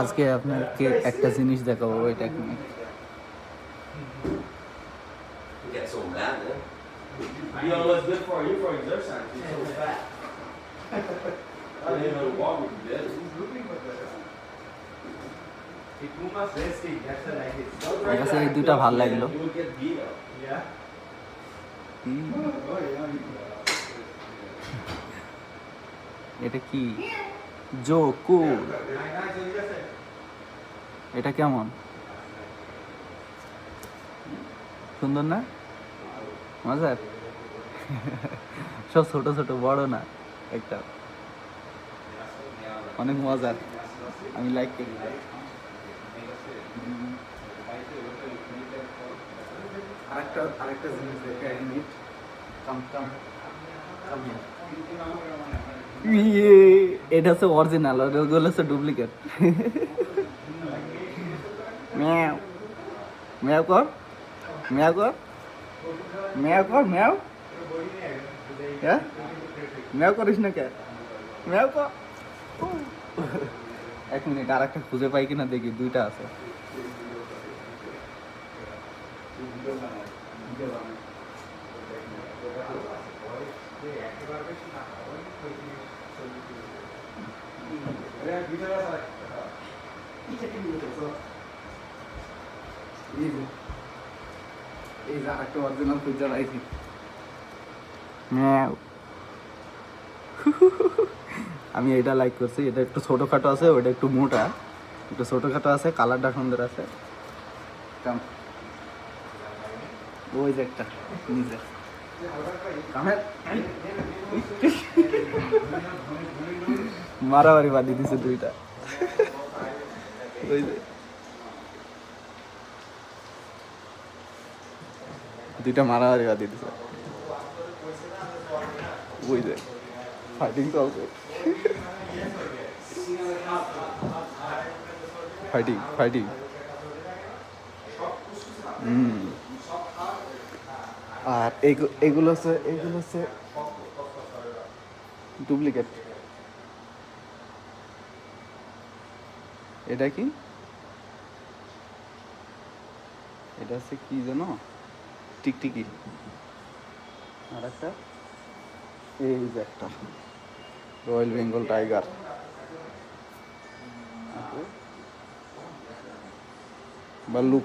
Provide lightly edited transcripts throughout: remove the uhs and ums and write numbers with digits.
আজকে আপনাকে একটা জিনিস দেখাবো, এটা কি Get so mad, eh? You know what's good for you for exercise? You're so fat. I didn't know to walk with you, Dad. Too much resting, that's the like it. আমার কাছে এই দুইটা ভালো লাগলো। You will get beat up. Yeah. এটা কি জোকু? এটা কেমন, সুন্দর না? মজার। সব ছোট ছোট, বড় না একটা, অনেক মজার। আমি লাইক করি। আরেকটা জিনিস দেখে এটা হচ্ছে অরিজিনাল, ওগুলো হচ্ছে ডুপ্লিকেট। ম্যাও ম্যাও কর, ম্যাও কর, ম্যাও কর, ম্যাও। হ্যাঁ, ম্যাও করিস না কে? ম্যাও কর। এক মিনিট, আর একটা খুঁজে পাই কিনা দেখি, দুইটা আছে। এই যে আরেকটা অরিজিনাল খুঁজে পাইছি। আমি এটা লাইক করছি, এটা একটু ছোটোখাটো আছে, ওটা একটু মোটা, একটু ছোটোখাটো আছে, কালারটা সুন্দর আছে। ওই যে একটা নিজে মারামারি বাঁধি দিছে দুইটা। ওই যে দুইটা মারামারি বাঁধি দিছে, ওই যে ফাইটিং চলছে, ফাইটিং ফাইটিং। আর এগুলো হচ্ছে ডুপ্লিকেট। এটা কি, এটা হচ্ছে কি জানো, টিকটিকি। আর একটা এই যে একটা রয়্যাল বেঙ্গল টাইগার। ভাল্লুক,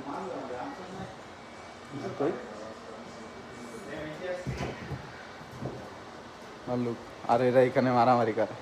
ভাল্লুক। আর এরা এখানে মারামারি করে।